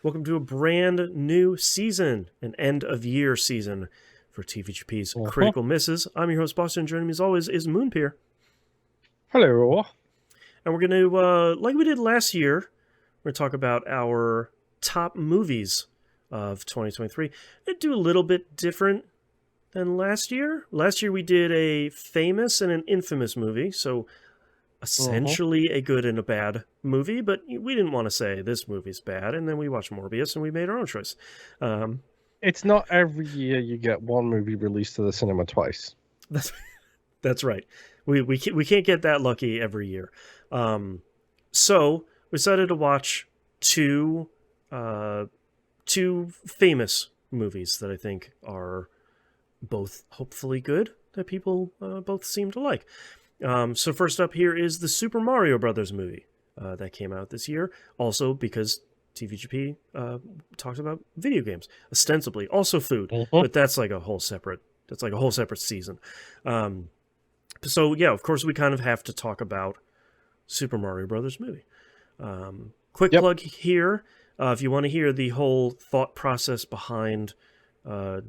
Welcome to a brand new season, an end of year season for TVGP's Uh-huh. Critical Misses. I'm your host, Boston. Joining me as always is Moonpier. Hello. And we're going to, like we did last year, we're going to talk about our top movies of 2023. I'd do a little bit different than last year. Last year we did a famous and an infamous movie, so Uh-huh. essentially a good and a bad movie, but we didn't want to say this movie's bad, and then we watched Morbius and we made our own choice. Um, It's not every year you get one movie released to the cinema twice. that's that's right. We can't get that lucky every year. Um, so we decided to watch two uh, two famous movies that I think are both hopefully good that people both seem to like. So first up here is the Super Mario Brothers movie that came out this year. Also because TVGP talks about video games ostensibly, also food, Uh-huh. but that's like a whole separate season. Um, so yeah, of course we kind of have to talk about Super Mario Brothers movie. Quick Yep. plug here: if you want to hear the whole thought process behind uh,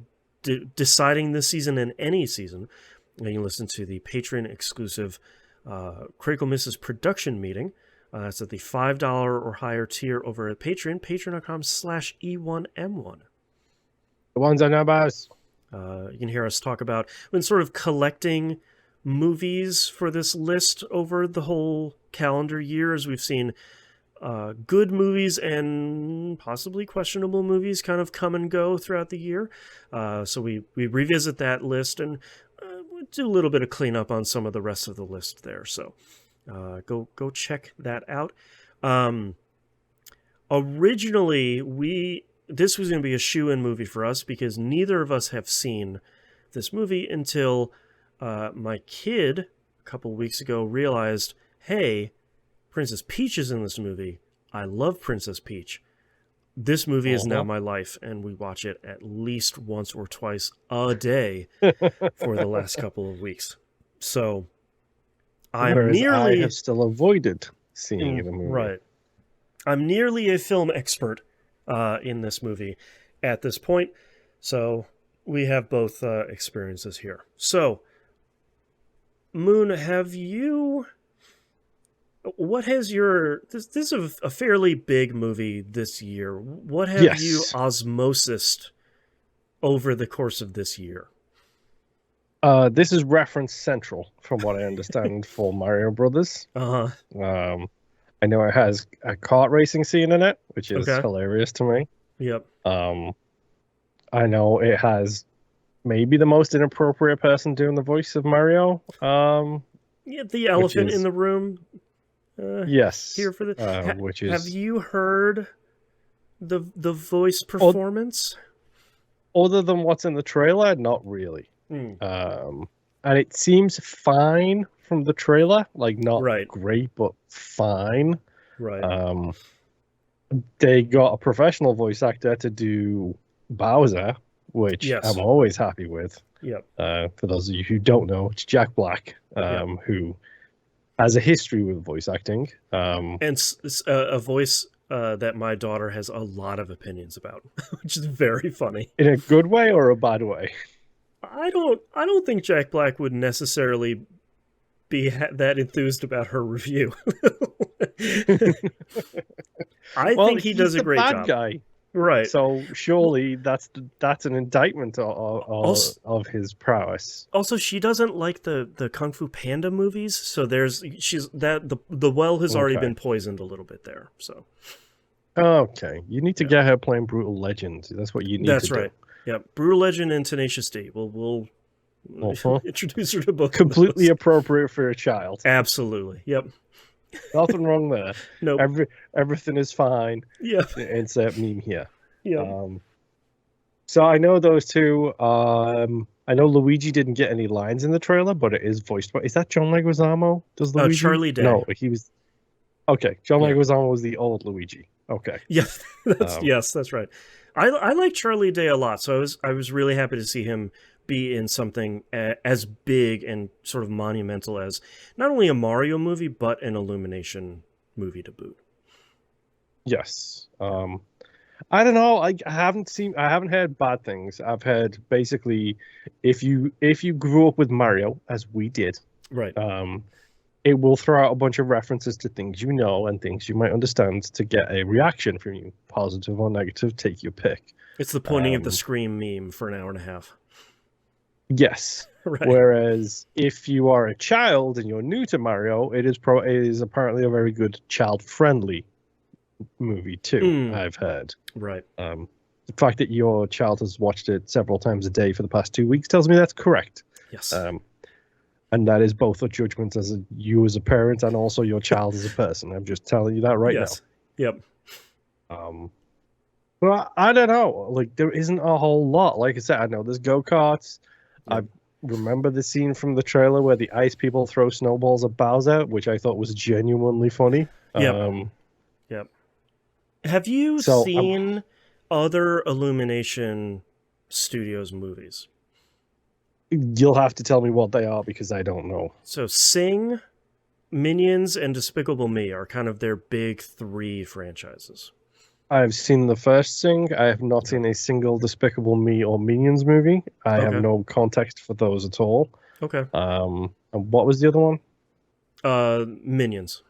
deciding this season and any season, you can listen to the Patreon exclusive Critical Misses production meeting. It's at the $5 or higher tier over at Patreon, patreon.com/E1M1. The ones I know about. You can hear us talk about when sort of collecting movies for this list over the whole calendar year, as we've seen good movies and possibly questionable movies kind of come and go throughout the year. So we revisit that list and we'll do a little bit of cleanup on some of the rest of the list there. So go check that out. Originally, this was going to be a shoe-in movie for us because neither of us have seen this movie until my kid a couple weeks ago realized, hey, Princess Peach is in this movie. I love Princess Peach. This movie is now Uh-huh. my life, and we watch it at least once or twice a day for the last couple of weeks. So I'm Whereas I have nearly still avoided seeing the movie. right. I'm nearly a film expert in this movie at this point. So we have both experiences here. So, Moon, have you what has your this is a fairly big movie this year. What have you Yes. osmosised over the course of this year? This is reference central, from what I understand, for Mario Brothers. Uh-huh. Um, I know it has a kart racing scene in it, which is Okay. hilarious to me. Yep. Um, I know it has maybe the most inappropriate person doing the voice of Mario, Yeah, the which elephant in is the room yes, here for the which have is you heard the voice o- performance? other than what's in the trailer, not really. Hmm. And it seems fine from the trailer, like not Right. great, but fine. Right. Um, they got a professional voice actor to do Bowser, which I'm Yes. always happy with. Yep. For those of you who don't know, it's Jack Black, Yep. who has a history with voice acting. And a voice that my daughter has a lot of opinions about, which is very funny. In a good way or a bad way? I don't think Jack Black would necessarily be that enthused about her review. I Well, think he he's does a the great bad job. guy, Right. so Well, surely that's an indictment also, of his prowess. also she doesn't like the Kung Fu Panda movies, so she's that the well has already Okay. been poisoned a little bit there. So Okay. You need to yeah, get her playing Brutal Legend. That's what you need to that's do. right. Yep, Brutal Legend and Tenacious D. We'll Uh-huh. introduce her to both of Completely those. appropriate for a child. Absolutely. Yep. Nothing wrong there. Nope. Everything is fine. Yep. Insert meme here. Yep. Um, so I know those two. I know Luigi didn't get any lines in the trailer, but it is voiced by. Is that John Leguizamo? Does Luigi? Charlie Day. No, he was. Okay, John Yeah. Leguizamo was the old Luigi. Okay. Yeah. That's Um, yes. That's right. I like Charlie Day a lot, so I was really happy to see him be in something as big and sort of monumental as not only a Mario movie but an Illumination movie to boot. yes. Yeah. I don't know. I haven't heard bad things. I've heard basically, if you grew up with Mario, as we did, Right. um, it will throw out a bunch of references to things you know and things you might understand to get a reaction from you, positive or negative. Take your pick. It's the pointing at the Um, scream meme for an hour and a half. yes. Right. Whereas if you are a child and you're new to Mario, it is apparently a very good child friendly movie too. Mm, I've heard. right. The fact that your child has watched it several times a day for the past 2 weeks tells me that's correct. Yes. Um, and that is both a judgment as you as a parent and also your child as a person. I'm just telling you that right now. Yes. Yep. Um, but I don't know. Like there isn't a whole lot. Like I said, I know there's go-karts. I Yep. remember the scene from the trailer where the ice people throw snowballs at Bowser, which I thought was genuinely funny. Yep. Yep. Have you So seen other Illumination Studios movies? you'll have to tell me what they are because I don't know. So Sing, Minions, and Despicable Me are kind of their big three franchises. I've seen the first Sing. I have not Okay. seen a single Despicable Me or Minions movie. I have Okay. no context for those at all. Okay. And what was the other one? Minions.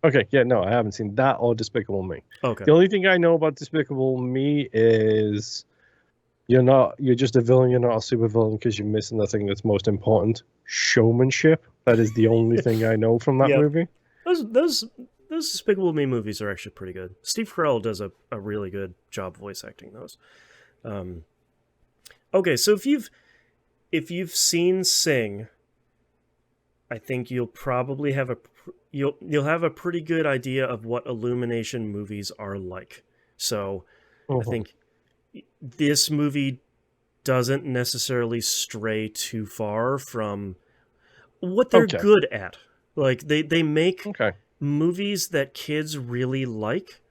Okay, yeah, no, I haven't seen that or Despicable Me. Okay. The only thing I know about Despicable Me is you're just a villain, you're not a super villain because you're missing the thing that's most important. Showmanship. That is the only thing I know from that Yep. movie. Those Despicable Me movies are actually pretty good. Steve Carell does a really good job voice acting those. Um, okay, so if you've seen Sing, I think you'll probably have you'll have a pretty good idea of what Illumination movies are like. So I Mhm. think this movie doesn't necessarily stray too far from what they're Okay, good at. Like they make okay, movies that kids really like,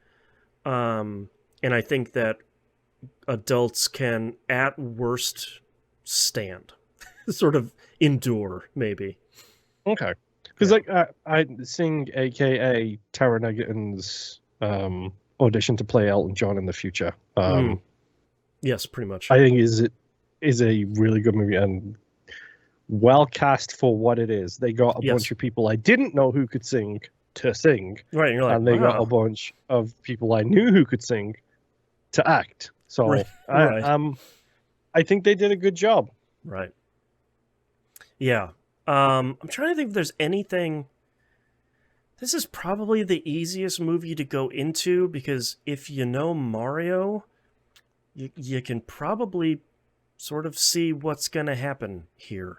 and I think that adults can at worst stand, sort of endure maybe. okay. Because Yeah. like I Sing, aka Taron Egerton's audition to play Elton John in the future. Mm, yes, pretty much. I think is a really good movie and well cast for what it is. They got a bunch Yes. of people I didn't know who could sing to sing, Right. And you're like, and they got a wow. bunch of people I knew who could sing to act. Right. So Right. I think they did a good job. Right. Yeah. I'm trying to think if there's anything. This is probably the easiest movie to go into because if you know Mario, you can probably sort of see what's going to happen here.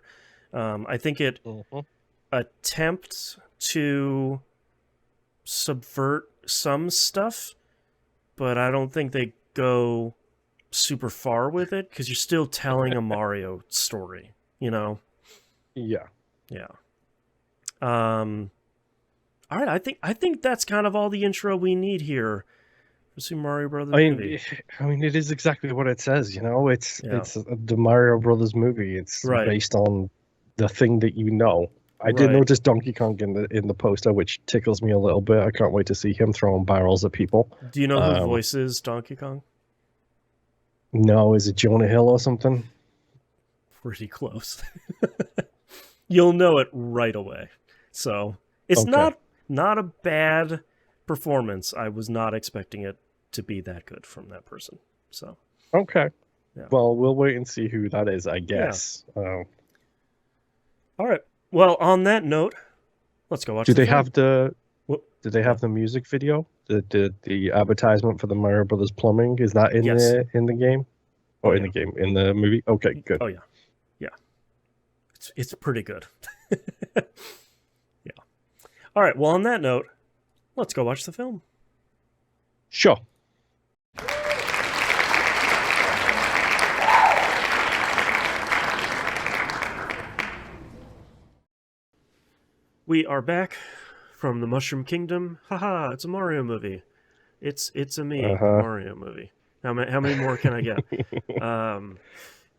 I think it Mhm. attempts to subvert some stuff, but I don't think they go super far with it because you're still telling a Mario story, you know? Yeah. Yeah. Um, all right, I think that's kind of all the intro we need here for Super Mario Brothers I mean, movie. I mean, it is exactly what it says. You know, Yeah. it's the Mario Brothers movie. It's Right. based on the thing that you know. I did Right. notice Donkey Kong in the poster, which tickles me a little bit. I can't wait to see him throwing barrels at people. Do you know who Um, voices Donkey Kong? no, is it Jonah Hill or something? Pretty close. You'll know it right away. So it's Okay, not a bad performance. I was not expecting it to be that good from that person. So okay. yeah. Well, we'll wait and see who that is. I Yeah. guess. All right. Well, on that note, let's go watch Do the they film. have the Whoop. Do they Yeah. have the music video? The advertisement for the Mario Brothers plumbing, is that Yes. in the game Oh or in yeah. the game in the movie? Okay, good. Oh yeah. Yeah. It's pretty good. Yeah. All right. Well, on that note, let's go watch the film. Sure. We are back from the Mushroom Kingdom. Haha, it's a Mario movie. It's a me Uh-huh. Mario movie. How many more can I get?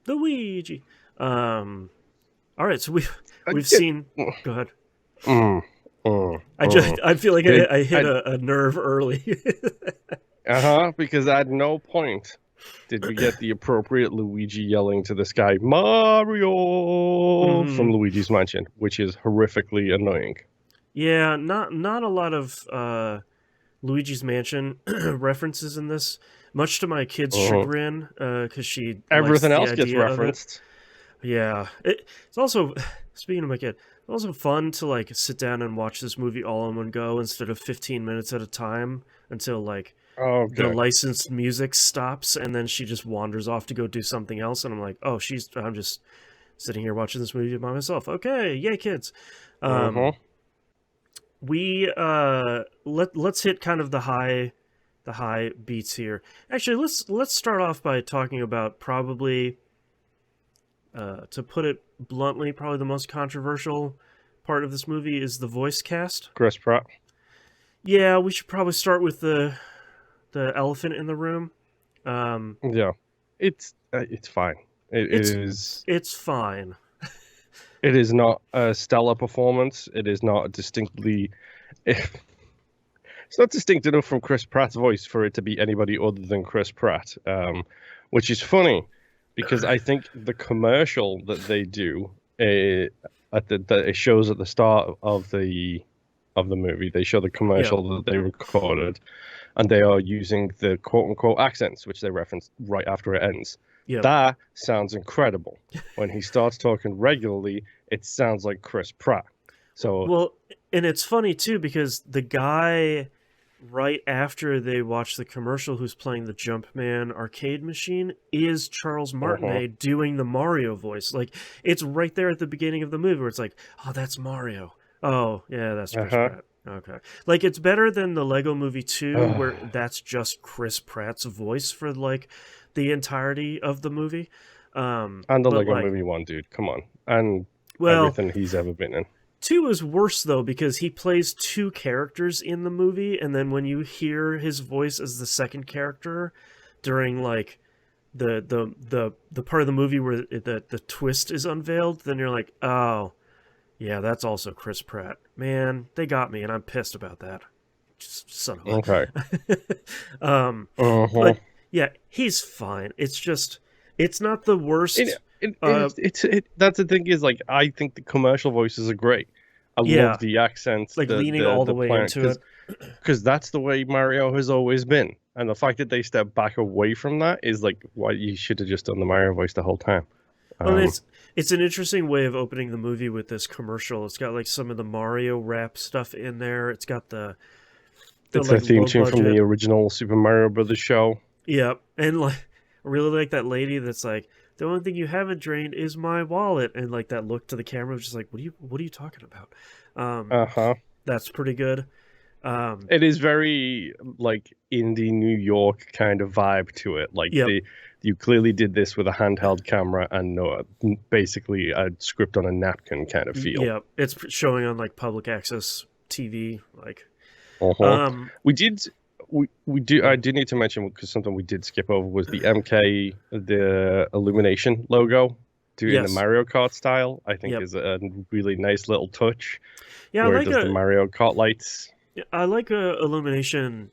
Luigi. All right, so we've seen. Go ahead. I feel like They, I hit I, a nerve early. Because at no point did we get the appropriate Luigi yelling to the sky, Mario, from Hmm. Luigi's Mansion, which is horrifically annoying. Yeah, not a lot of Luigi's Mansion references in this, much to my kid's Mhm. chagrin, because she likes Everything the else gets idea of it. referenced. Yeah, it's also speaking of my kid, it's also fun to like sit down and watch this movie all in one go instead of 15 minutes at a time until like the Okay. licensed music stops and then she just wanders off to go do something else, and I'm like, oh, I'm just sitting here watching this movie by myself. Okay, yay, kids. Uh-huh. We let's hit kind of the high beats here. Actually, let's start off by talking about probably to put it bluntly, probably the most controversial part of this movie is the voice cast. Chris Pratt. Yeah, we should probably start with the elephant in the room. Um, Yeah. It's fine. It it's is it's fine. it is not a stellar performance. It is not distinctly it's not distinct enough from Chris Pratt's voice for it to be anybody other than Chris Pratt. Which is funny because I think the commercial that they do that it shows at the start of the movie, they show the Yep, commercial that they recorded, and they are using the quote unquote accents, which they reference right after it ends. yep. That sounds incredible. When he starts talking regularly, it sounds like Chris Pratt. So, Well, and it's funny too because the guy right after they watch the commercial who's playing the Jumpman arcade machine is Charles uh-huh, Martinet doing the Mario voice. Like it's right there at the beginning of the movie where it's like, "Oh, that's Mario." Oh, yeah, that's Chris uh-huh. Pratt. Okay. Like it's better than the Lego Movie 2 Ugh. where that's just Chris Pratt's voice for like the entirety of the movie. And the But Lego like, Movie one, dude. Come on. And well, everything he's ever been in. 2 is worse though because he plays two characters in the movie, and then when you hear his voice as the second character during like the part of the movie where the twist is unveiled, then you're like, oh yeah, that's also Chris Pratt. Man, they got me, and I'm pissed about that. Just son of Okay. a. Uh-huh. But yeah, he's fine. It's just it's not the It, worst. it, Uh, that's the thing is like I think the commercial voices are great. I love yeah, the accents, like leaning all the the way plant, into it. because that's the way Mario has always been. And the fact that they step back away from that is like why you should have just done the Mario voice the whole time. Well, Um, it's an interesting way of opening the movie with this commercial. It's got like some of the Mario rap stuff in there. It's got the it's the like theme low tune from the budget. original Super Mario Brothers show. Yep, and like I really like that lady that's like the only thing you haven't drained is my wallet, and like that look to the camera was just like what are you talking about? Um, Uh-huh. that's pretty good. Um, It is very like indie New York kind of vibe to it. Like yep, you clearly did this with a handheld camera and no, basically a script on a napkin kind of feel. yep. It's showing on like public access TV. Like, Uh-huh. um, We did we do I did need to mention because something we did skip over was the MK the Illumination logo do in the yes, Mario Kart style. I think yep. is a really nice little touch Yeah, where it does the Mario Kart lights. I like Illumination.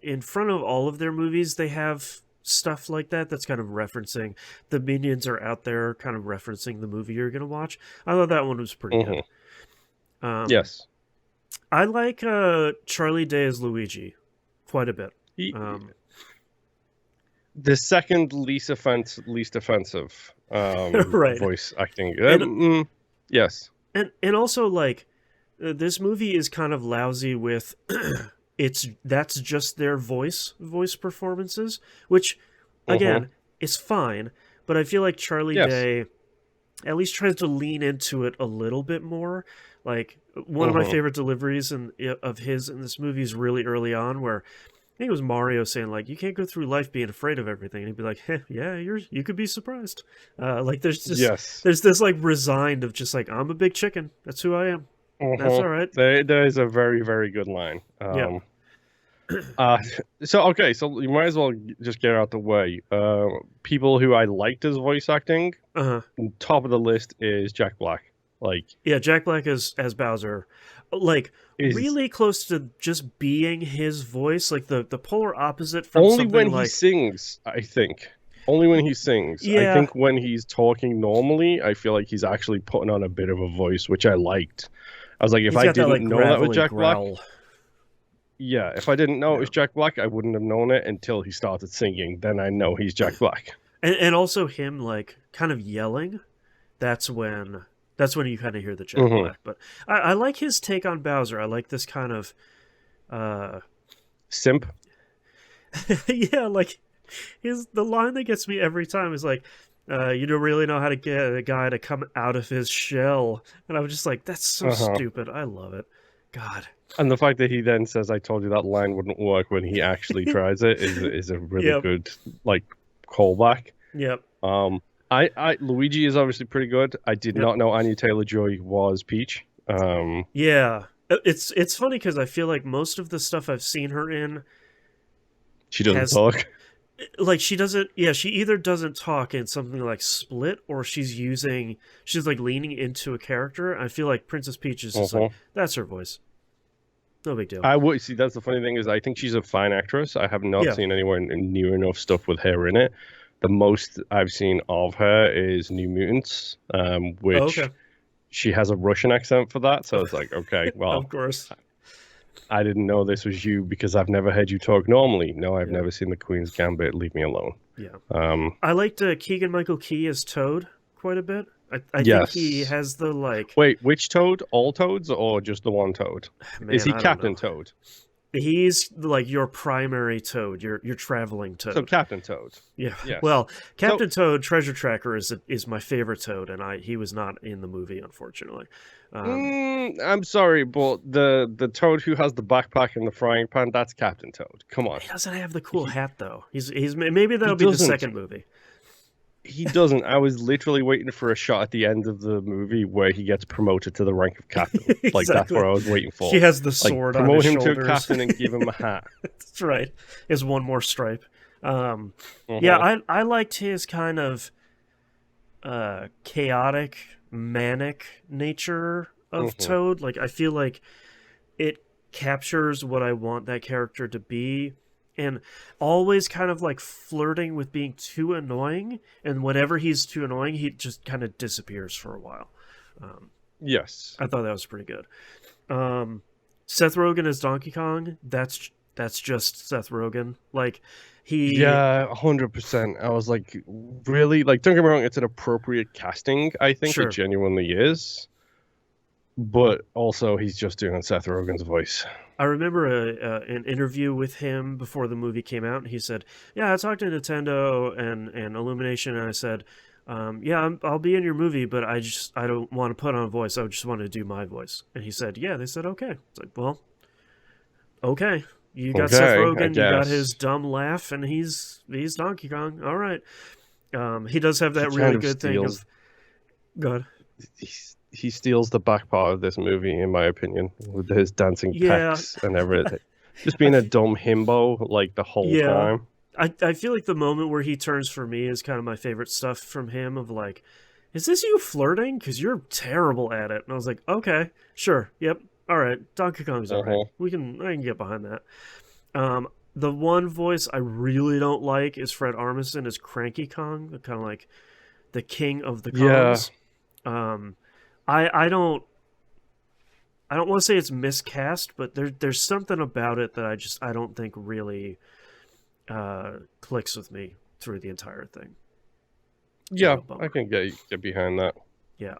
In front of all of their movies, they have stuff like that that's kind of referencing the minions are out there, kind of referencing the movie you're gonna watch. I thought that one was pretty good. Hmm. Um, Yes. I like Charlie Day as Luigi quite a bit. He, Um, the second least offensive right, voice acting. and Yes. and also like this movie is kind of lousy with that's just their voice performances, which Uh-huh. again is fine, but I feel like Charlie Yes. Day at least tries to lean into it a little bit more. Like one of my Uh-huh. favorite deliveries of his in this movie is really early on, where I think it was Mario saying like, "You can't go through life being afraid of everything," and he'd be like, "Yeah, you could be surprised." Like Yes. there's this like resigned of just like I'm a big chicken. That's who I am. That's Uh-huh. all right. There is a very, very good line. Yeah. Uh, so okay, so you might as well just get out the way. People who I liked as voice acting, Uh huh. top of the list is Jack Black. Like, Yeah. Jack Black as Bowser. like Is really close to just being his voice, like the polar opposite from only something when he like sings, I think. Only when he sings. I yeah, think when he's talking normally, I feel like he's actually putting on a bit of a voice, which I liked. I was like, if he's I got that didn't like know that was gravelly Jack Black, growl. yeah, if I didn't know it Yeah. was Jack Black, I wouldn't have known it until he started singing. Then I know he's Jack Black. And also him like kind of yelling. That's when you kind of hear the Jack Hmm. Black. But I like his take on Bowser. I like this kind of uh Simp. yeah, like the line that gets me every time is like, you don't really know how to get a guy to come out of his shell. And I'm just like, that's so Uh-huh. stupid. I love it. God. And the fact that he then says, "I told you that line wouldn't work" when he actually tries it is a really Yep. good like callback. Yep. Um, I Luigi is obviously pretty good. I did Yep. not know Anya Taylor-Joy was Peach. Yeah. It's funny because I feel like most of the stuff I've seen her in She doesn't has talk. like she doesn't yeah she either doesn't talk in something like Split or she's like leaning into a character. I feel like Princess Peach is just like Uh-huh. that's her voice, no big deal. I would see. That's the funny thing is, I think she's a fine actress. I have not Yeah. seen anywhere near enough stuff with her in it. The most I've seen of her is New Mutants, Oh, okay. which she has a Russian accent for that. So it's like, okay, Of well, course. I didn't know this was you because I've never heard you talk normally. No, I've Yeah. never seen the Queen's Gambit. Leave me alone. Yeah. Um, I liked Keegan Michael Key as Toad quite a bit. I think he yes. has the like Wait, which Toad? All Toads or just the one Toad? Is man, he I don't Captain know. Toad? He's like your primary Toad, your traveling So Toad. Captain Toad. Yeah. Yes. Well, So Captain Toad Treasure Tracker is my favorite Toad, and he was not in the movie, unfortunately. Um, I'm sorry, but the Toad who has the backpack and the frying pan, that's Captain Toad. Come on. he doesn't have the cool He hat though. He's maybe he that'll be the doesn't. second movie. He doesn't. I was literally waiting for a shot at the end of the movie where he gets promoted to the rank of captain. Like that's what Exactly. I was waiting He for. has the Like sword on his promote him to a shoulders. captain and give him a hat. That's right. Is one more stripe. Yeah, Uh-huh. I liked his kind of chaotic, manic nature of Uh-huh. Toad. Like I feel like it captures what I want that character to be, and always kind of like flirting with being too annoying. And whenever he's too annoying, he just kind of disappears for a while. Um, Yes. I thought that was pretty good. Seth Rogen as Donkey Kong. That's just Seth Rogen. Like he, Yeah, 100%. I was like, really? Like, don't get me wrong, it's an appropriate casting. I think it sure. genuinely is. But also, he's just doing Seth Rogen's voice. I remember an interview with him before the movie came out, and he said, "Yeah, I talked to Nintendo and Illumination, and I said, yeah, I'll be in your movie, but I don't want to put on a voice. I just want to do my voice." And he said, "Yeah." They said, "Okay." It's like, well, okay. You got Seth Okay, I Rogen, you got his guess. dumb laugh, and he's Donkey Kong. All right. He does have He that kind really of good thing steals of God. he steals the back part of this movie, in my opinion, with his dancing Yeah, pecs and everything. Just I being a f- dumb himbo like the whole yeah. time. I feel like the moment where he turns for me is kind of my favorite stuff from him. Of like, is this you flirting? Because you're terrible at it. And I was like, okay, sure, yep, all right. Donkey Kong's all right. Uh-huh. I can get behind that. The one voice I really don't like is Fred Armisen as Cranky Kong, kind of like the king of the Yeah. Kongs. Um, I don't want to say it's miscast, but there's something about it that I don't think really clicks with me through the entire thing. It's a Yeah, real I bummer. can get behind that. Yeah,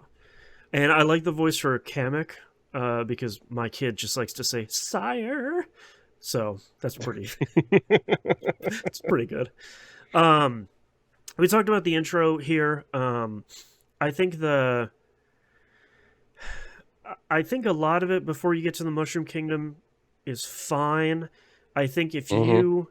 and I like the voice for Kamek because my kid just likes to say "sire," so that's pretty. It's pretty good. Um, we talked about the intro here. I think the I think a lot of it before you get to the Mushroom Kingdom is fine. I think if Hmm. you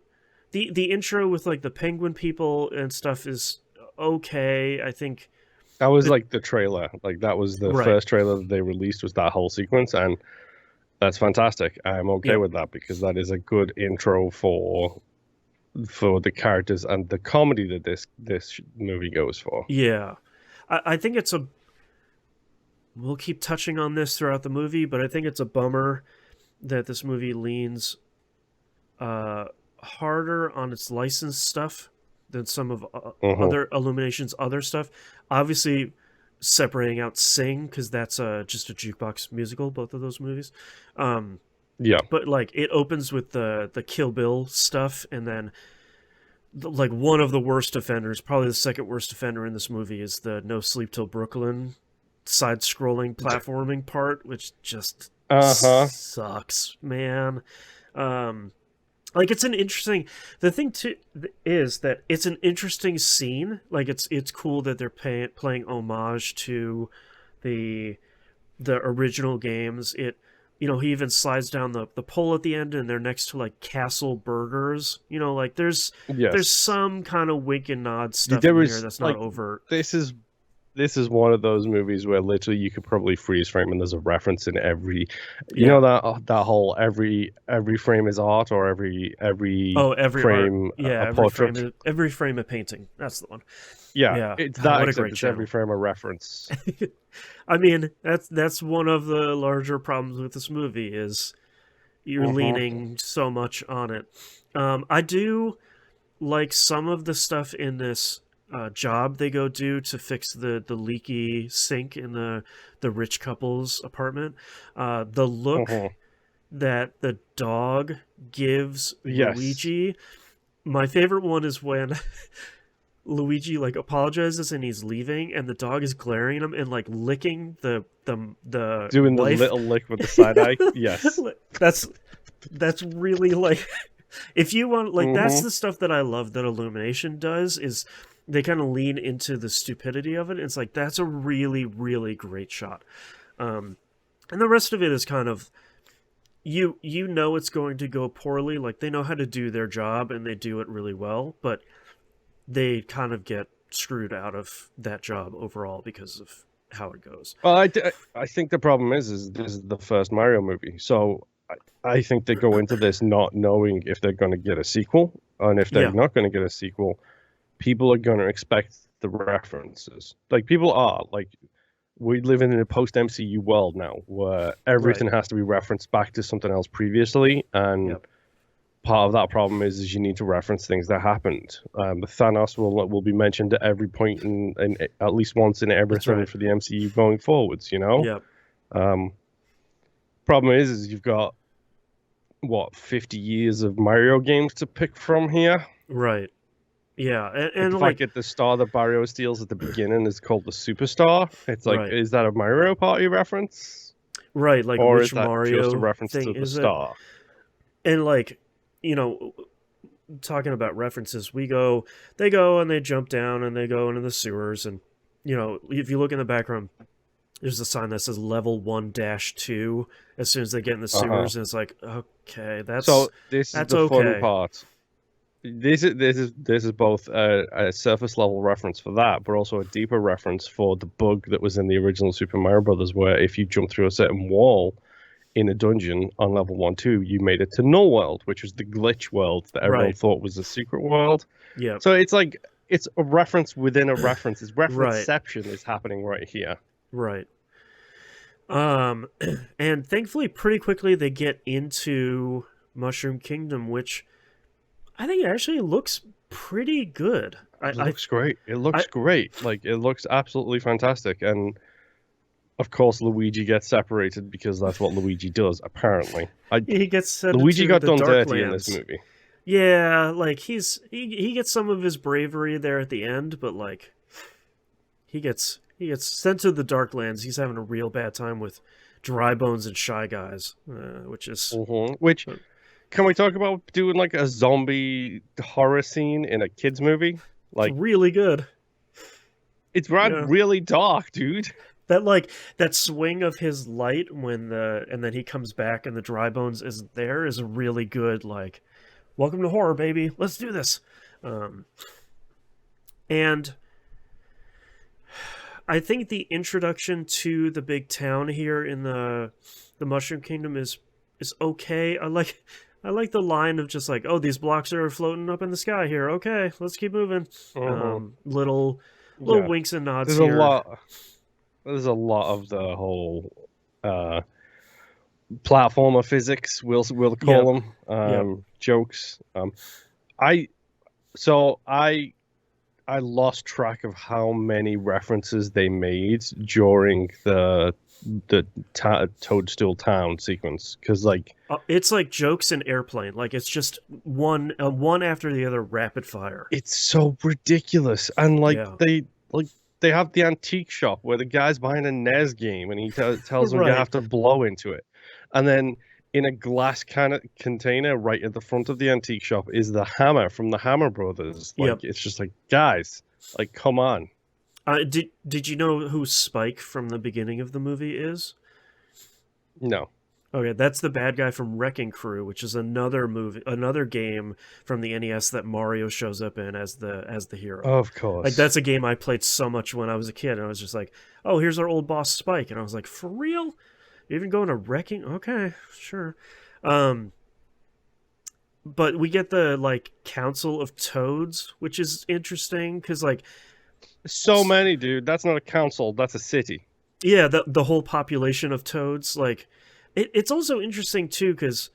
the intro with like the penguin people and stuff is okay. I think That was that like the trailer. Like that was the right. first trailer that they released was that whole sequence, and that's fantastic. I'm okay Yeah. with that because that is a good intro for the characters and the comedy that this movie goes for. Yeah. I think it's a we'll keep touching on this throughout the movie, but I think it's a bummer that this movie leans uh, harder on its licensed stuff than some of Hmm. other Illumination's other stuff. Obviously, separating out Sing because that's just a jukebox musical. Both of those movies, um, Yeah. but like it opens with the Kill Bill stuff, and then like one of the worst offenders, probably the second worst offender in this movie, is the No Sleep Till Brooklyn side-scrolling platforming part, which just Uh huh. sucks, man. Um, like it's an interesting. The thing too is that it's an interesting scene. Like it's cool that they're playing homage to the the original games. It, you know, he even slides down the pole at the end, and they're next to like Castle Burgers. You know, like there's Yes. some kind of wink and nod stuff in There here is that's not like overt. this is this is one of those movies where literally you could probably freeze frame and there's a reference in every, you know, Yeah. that whole every frame is art, or every Oh, every art. frame Yeah, a portrait. every frame of painting. That's the one. Yeah, Yeah. it's God, that, what a except great it's every channel. frame a reference. I mean, that's one of the larger problems with this movie is you're Hmm. leaning so much on it. I do like some of the stuff in this job they go do to fix the leaky sink in the rich couple's apartment. The look Hmm. that the dog gives Yes. Luigi. My favorite one is when Luigi like apologizes and he's leaving, and the dog is glaring at him and like licking the Doing the wife. little lick with the side eye. Yes. that's that's really like if you want, like, that's Hmm. the stuff that I love that Illumination does is they kind of lean into the stupidity of it. It's like that's a really really great shot. Um, and the rest of it is kind of you know it's going to go poorly. Like they know how to do their job and they do it really well, but they kind of get screwed out of that job overall because of how it goes. Well, I think the problem is this is the first Mario movie, so I think they go into this not knowing if they're going to get a sequel, and if they're Yeah, not going to get a sequel, people are going to expect the references. Like people are like, we live in a post MCU world now where right. everything has to be referenced back to something else previously, and Yep, part of that problem is you need to reference things that happened. The Thanos will be mentioned at every point in at least once in that's everything right. for the MCU going forwards. You know. Yep, Um, Problem is you've got what 50 years of Mario games to pick from here. right. Yeah, Like the and fact like that the star that Mario steals at the beginning is called the Superstar. It's like, right, is that a Mario Party reference, right. Like or is which that just a Mario reference thing to the is it? star? And like, you know, talking about references, they go and they jump down and they go into the sewers, and you know, if you look in the background, there's a sign that says level 1-2 as soon as they get in the Uh huh. sewers, and it's like, okay, So this is that's the fun okay. part. This is both a surface level reference for that, but also a deeper reference for the bug that was in the original Super Mario Brothers, where if you jump through a certain wall in a dungeon on level 1-2, you made it to Null World, which was the glitch world that everyone Right. thought was a secret world. Yep. So it's like it's a reference within a reference. It's Right. referenceception is happening right here. Right. Um, and thankfully, pretty quickly they get into Mushroom Kingdom, which I think actually looks pretty good. It looks great. It looks I great. Like it looks absolutely fantastic. And of course, Luigi gets separated because that's what Luigi does. Apparently, he gets sent Luigi into got the done dirty in this Darklands. movie. Yeah, like he gets some of his bravery there at the end, but like he gets sent to the Darklands. He's having a real bad time with Dry Bones and Shy Guys, which is Which, uh, can we talk about doing like a zombie horror scene in a kids movie? it's Like really good. it's Yeah, really dark, dude. that like that swing of his light when the and then he comes back and the Dry Bones isn't there is a really good like welcome to horror, baby. Let's do this. Um, and I think the introduction to the big town here in the Mushroom Kingdom is okay. I like the line of just like, oh, these blocks are floating up in the sky here. Okay, let's keep moving. Hmm. Little Yeah, winks and nods there's a here. lot. there's a lot of the whole uh, platformer physics, we'll Yep. call them, Yep. jokes. I so I lost track of how many references they made during the Toadstool Town sequence, because like It's like jokes in Airplane. Like it's just one after the other, rapid fire. it's so ridiculous, and Yeah. like they have the antique shop where the guy's buying a NES game and he tells him you Right. have to blow into it, and then in a glass kind of container right at the front of the antique shop is the hammer from the Hammer Brothers. Yep. Like it's just like, guys, like come on. Did you know who Spike from the beginning of the movie is? No, Okay, that's the bad guy from Wrecking Crew, which is another game from the NES that Mario shows up in as the hero. of Like course. that's a game I played so much when I was a kid, and I was just like, "Oh, here's our old boss Spike," and I was like, "For real? You're even going to Wrecking? Okay, sure." Um, but we get the like Council of Toads, which is interesting because like, So many, dude. That's not a council. That's a city. yeah, the whole population of toads, like, it's also interesting too because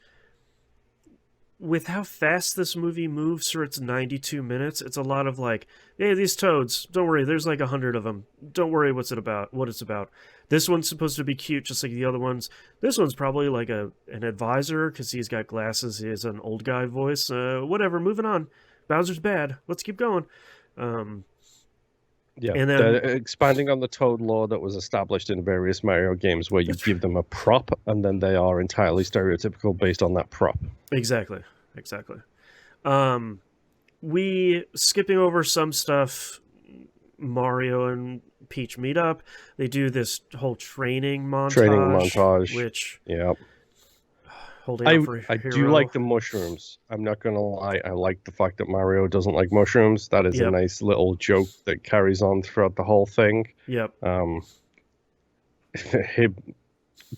with how fast this movie moves for its 92 minutes, it's a lot of like, hey, these toads, don't worry, there's like 100 of them. Don't worry what it's about. This one's supposed to be cute just like the other ones. This one's probably like an advisor because he's got glasses. He has an old guy voice. Whatever, moving on. Bowser's bad. Let's keep going. Um, Yeah, and they're then, expanding on the Toad lore that was established in various Mario games, where you that's give them a prop and then they are entirely stereotypical based on that prop. exactly. Exactly. Um, we skipping over some stuff. Mario and Peach meet up. They do this whole training Training montage, montage. which Yeah, holding out for I do hero. like the mushrooms. I'm not gonna lie. I like the fact that Mario doesn't like mushrooms. That is a Yep. nice little joke that carries on throughout the whole thing. Yep. Um, him,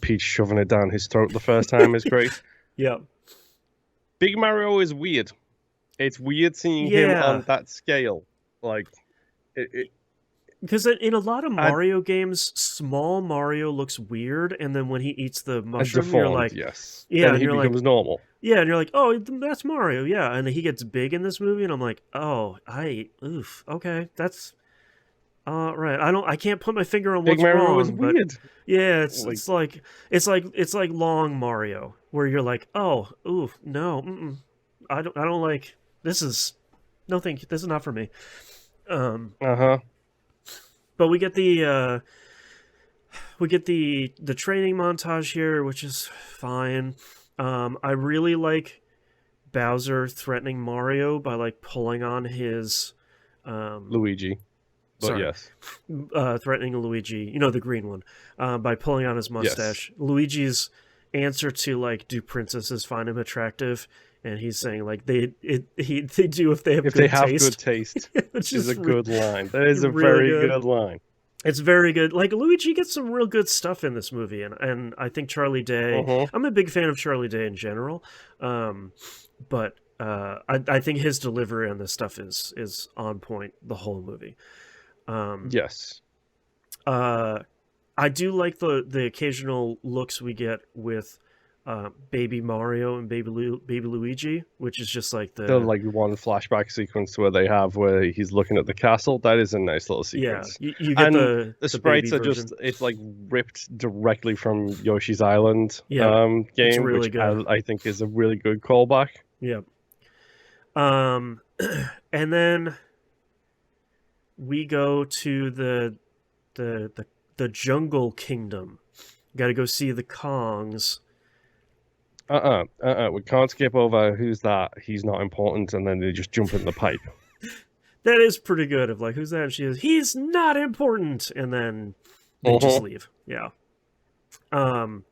Peach shoving it down his throat the first time is great. Yep. Big Mario is weird. It's weird seeing him Yeah. on that scale. Like, it Because in a lot of and, Mario games, small Mario looks weird, and then when he eats the and mushroom, you're deformed, like, yes. yeah, Then and he you're like, becomes normal. yeah, and you're like, oh, that's Mario, yeah, and he gets big in this movie, and I'm like, oh, oof, okay, that's right. I can't put my finger on Big what's Mario is wrong, but weird. yeah, Like, it's like long Mario, where you're like, oh, ooh, no, I don't like this is no thank you, this is not for me. uh-huh. But we get the training montage here, which is fine. I really like Bowser threatening Mario by like pulling on his Luigi. But sorry, yes. threatening Luigi, the green one, by pulling on his Yes. mustache. Luigi's answer to like, do princesses find him attractive? And he's saying like they do if they have If they good have taste, good taste, which is a is good line. That is a really very good. good line. It's very good. Like Luigi gets some real good stuff in this movie, and I think Charlie Day. Uh-huh. I'm a big fan of Charlie Day in general, but I think his delivery on this stuff is on point the whole movie. Yes. Uh, I do like the occasional looks we get with Baby Mario and Baby Luigi, which is just like The the like one flashback sequence where he's looking at the castle. That is a nice little yeah. sequence. You get And the the baby sprites are version. just it's like ripped directly from Yoshi's Island Yep, it's game, really which good. I think is a really good callback. Yep. Um, and then we go to the Jungle Kingdom. Got to go see the Kongs. We can't skip over who's that. He's not important, and then they just jump in the pipe. That is pretty good. Of like, who's that? And she is, he's not important, and then they just Uh-huh. leave. Yeah. Um,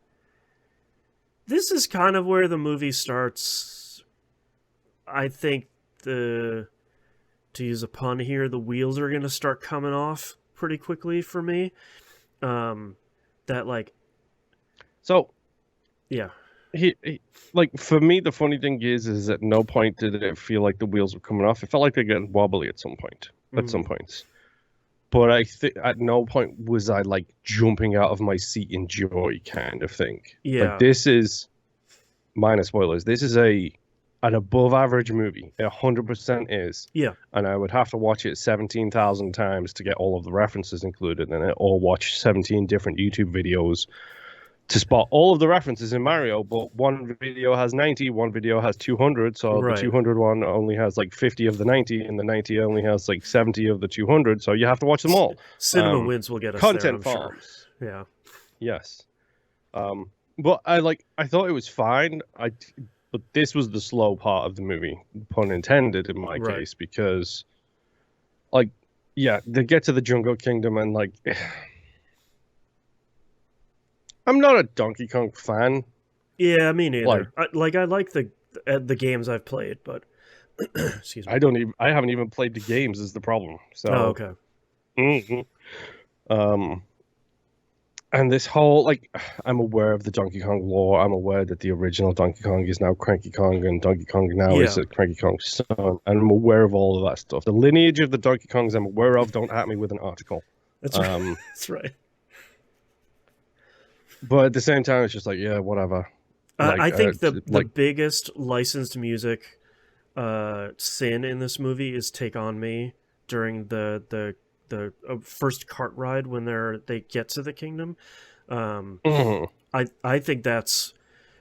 this is kind of where the movie starts. I think to use a pun here, the wheels are going to start coming off pretty quickly for me. That like, So yeah. like for me, the funny thing is at no point did it feel like the wheels were coming off. It felt like they're getting wobbly at some point. At some Mhm. points, but I think at no point was I like jumping out of my seat in joy, kind of thing. Like Yeah. this is minus spoilers. This is an above average movie. It 100% is. Yeah. And I would have to watch it 17,000 times to get all of the references included in it, or watch 17 different YouTube videos to spot all of the references in Mario. But one video has 90, one video has 200. So the Right. 200 one only has like 50 of the 90, and the 90 only has like 70 of the 200. So you have to watch them all. Cinema Wins will get us there, Content I'm farms. sure. Yeah. Yes. But I thought it was fine. But this was the slow part of the movie, pun intended in my Right. case, because like yeah, they get to the Jungle Kingdom and like I'm not a Donkey Kong fan. Yeah, me neither. Like I like the games I've played, but excuse me. I haven't even played the games is the problem. So Oh, okay. And this whole like I'm aware of the Donkey Kong lore. I'm aware that the original Donkey Kong is now Cranky Kong, and Donkey Kong now is a Cranky Kong's son. And I'm aware of all of that stuff. The lineage of the Donkey Kongs I'm aware of. Don't at me with an article. That's right. That's right. But at the same time, it's just like, yeah, whatever. I think the biggest licensed music sin in this movie is "Take on Me" during the first cart ride when they get to the kingdom. I think that's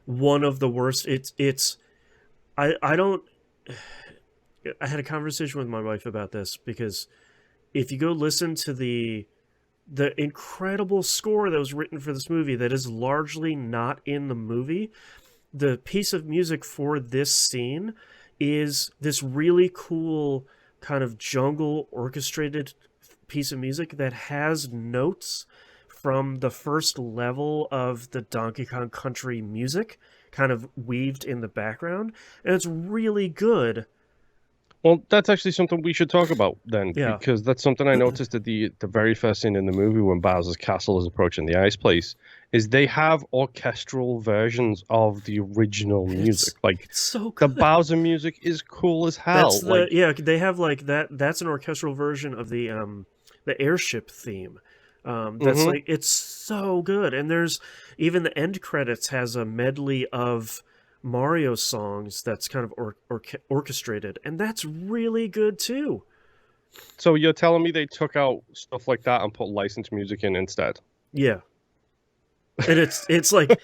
one of the worst. I don't. I had a conversation with my wife about this because if you go listen to the incredible score that was written for this movie that is largely not in the movie, the piece of music for this scene is this really cool kind of jungle orchestrated piece of music that has notes from the first level of the Donkey Kong Country music kind of weaved in the background, and it's really good. Well, that's actually something we should talk about then, Yeah. because that's something I noticed at the very first scene in the movie when Bowser's castle is approaching the ice place, is they have orchestral versions of the original music. It's so good. The Bowser music is cool as hell. They have like that. That's an orchestral version of the airship theme. That's like it's so good, and there's even the end credits has a medley of Mario songs that's kind of orchestrated, and that's really good too. So you're telling me they took out stuff like that and put licensed music in instead? Yeah, and it's like,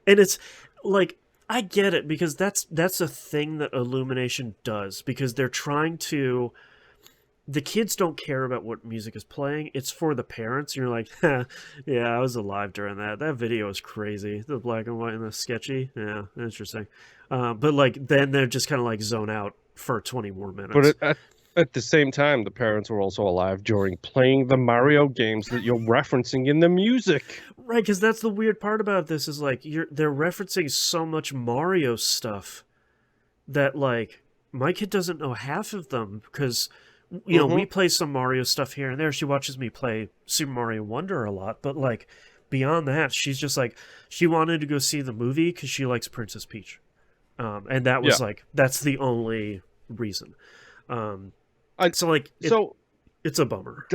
and it's like I get it because that's a thing that Illumination does because they're trying to. The kids don't care about what music is playing. It's for the parents. You're like, yeah, I was alive during that. That video was crazy. The black and white and the sketchy. Yeah, interesting. But like, then they're just kind of like zone out for 20 more minutes. But at the same time, the parents were also alive during playing the Mario games that you're referencing in the music. Right, because that's the weird part about this is like they're referencing so much Mario stuff that like my kid doesn't know half of them because. You know, we play some Mario stuff here and there. She watches me play Super Mario Wonder a lot, but like beyond that, she's just like she wanted to go see the movie because she likes Princess Peach, and that was like that's the only reason. It's a bummer.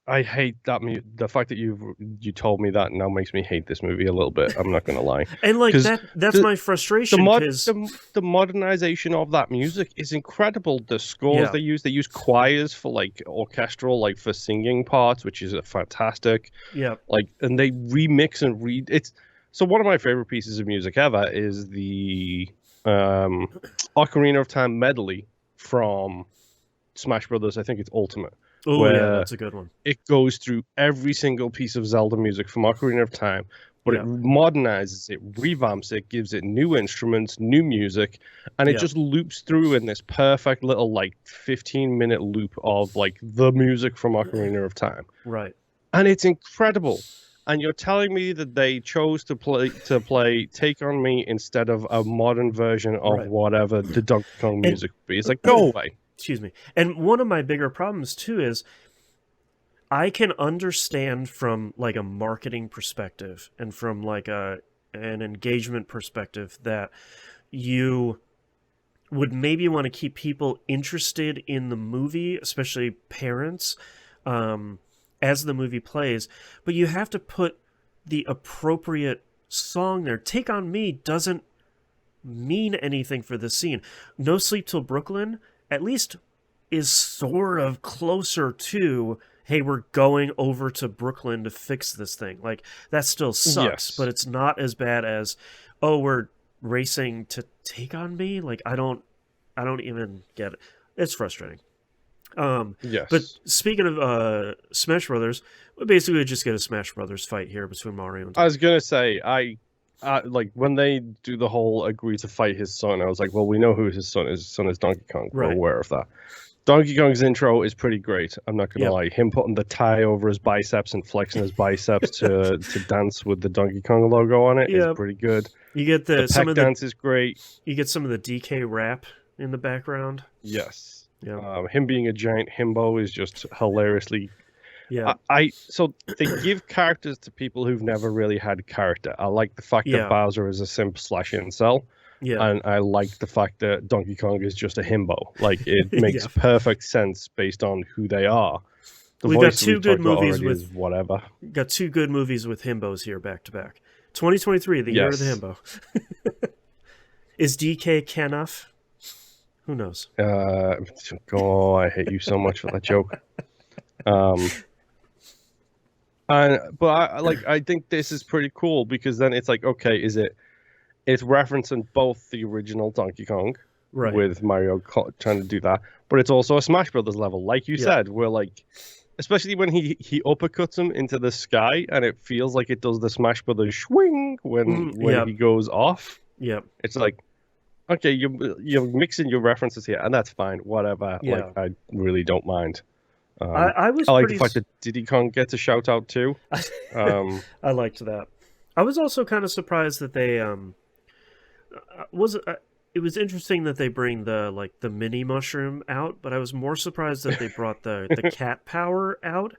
I hate that. The fact that you told me that now makes me hate this movie a little bit. I'm not gonna lie. And like that's my frustration. The modernization of that music is incredible. The scores they use choirs for like orchestral, like for singing parts, which is fantastic. Yeah. Like, and they remix and it's. So one of my favorite pieces of music ever is the Ocarina of Time medley from Smash Brothers. I think it's Ultimate. Oh yeah, that's a good one. It goes through every single piece of Zelda music from Ocarina of Time, but it modernizes it, revamps it, gives it new instruments, new music, and it just loops through in this perfect little like 15-minute loop of like the music from Ocarina of Time. Right. And it's incredible. And you're telling me that they chose to play Take On Me instead of a modern version of whatever the Donkey Kong music would be. It's like, go away. Excuse me. And one of my bigger problems too is I can understand from like a marketing perspective and from like an engagement perspective that you would maybe want to keep people interested in the movie, especially parents, as the movie plays, but you have to put the appropriate song there. Take on Me doesn't mean anything for the scene. No Sleep Till Brooklyn at least is sort of closer to, hey, we're going over to Brooklyn to fix this thing. Like, that still sucks, Yes. but it's not as bad as, oh, we're racing to Take on Me. Like, I don't even get it. It's frustrating. Yes. But speaking of Smash Brothers, we basically just get a Smash Brothers fight here between Mario and I was gonna say, like when they do the whole agree to fight his son, I was like, well, we know who his son is. His son is Donkey Kong. We're Right. aware of that. Donkey Kong's intro is pretty great. I'm not gonna Yep. lie. Him putting the tie over his biceps and flexing his biceps to dance with the Donkey Kong logo on it is Yep. pretty good. You get The some peck of the dance is great. you get some of the DK rap in the background. Yes. Yeah. Him being a giant himbo is just hilariously. Yeah. So they give characters to people who've never really had character. I like the fact Yeah. that Bowser is a simp / incel. Yeah. And I like the fact that Donkey Kong is just a himbo. Like, it makes Yeah. perfect sense based on who they are. The We've got voice two we've good talked about movies already with is whatever. got two good movies with himbos here back to back. 2023, the year of the Yes. himbo. Is DK Kenough? Who knows? Oh, I hate you so much for that joke. I think this is pretty cool because then it's like, okay, it's referencing both the original Donkey Kong Right. with Mario trying to do that, but it's also a Smash Brothers level, like you Yeah. said, where like, especially when he uppercuts him into the sky, and it feels like it does the Smash Brothers swing when Yep. he goes off. Yep. It's like, okay, you're mixing your references here, and that's fine, whatever. Yeah. Like, I really don't mind. I was I like pretty the fact that Diddy Kong gets a shout out too. I liked that. I was also kind of surprised that they it was interesting that they bring the mini mushroom out, but I was more surprised that they brought the cat power out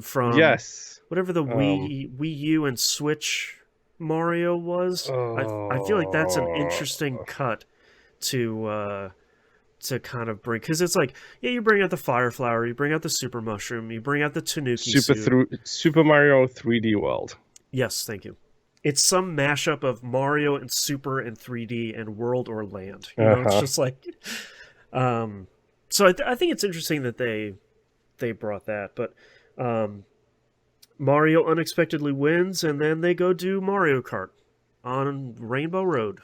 from Yes. whatever the Wii U and Switch Mario was. I feel like that's an interesting cut to kind of bring, because it's like, yeah, you bring out the fire flower, you bring out the super mushroom, you bring out the Tanuki suit. Super Mario 3D World. Yes, thank you. It's some mashup of Mario and Super and 3D and World or Land. You know, it's just like, so I think it's interesting that they brought that, but Mario unexpectedly wins, and then they go do Mario Kart on Rainbow Road,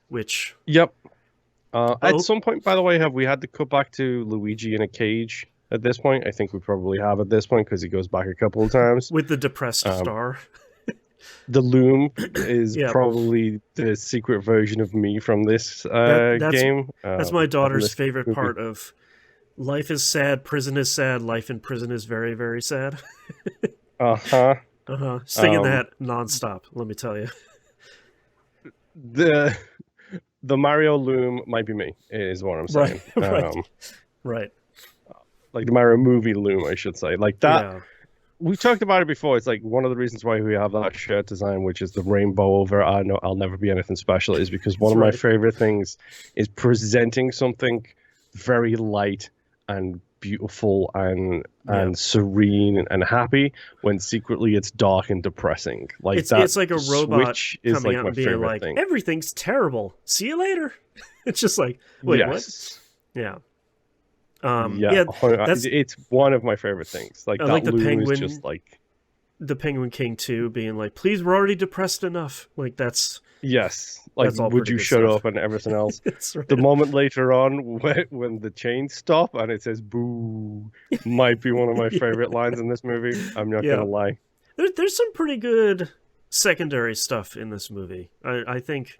which Yep. At some point, by the way, have we had to cut back to Luigi in a cage at this point? I think we probably have at this point because he goes back a couple of times. with the depressed star. The loom is Yep. probably the secret version of me from this game. That's my daughter's this favorite movie. part of life is sad, prison is sad, life in prison is very, very sad. Singing that nonstop, let me tell you. The Mario loom might be me, is what I'm saying. Right. Like the Mario movie loom, I should say. Like that. Yeah. We talked about it before. It's like one of the reasons why we have that shirt design, which is the rainbow over I know I'll never be anything special, is because one of my favorite things is presenting something very light and beautiful and serene and happy when secretly it's dark and depressing. Like it's like a robot is coming like out my and being favorite like, thing. everything's terrible. See you later. It's just like, wait, what? Yeah. It's one of my favorite things. Like, I that like the loom penguin, is just like the Penguin King 2 being like, please, we're already depressed enough. Like, that's like, that's all would pretty you good shut stuff. up and everything else. Right. The moment later on when the chains stop and it says boo might be one of my favorite lines in this movie. I'm not gonna lie. There's some pretty good secondary stuff in this movie. I think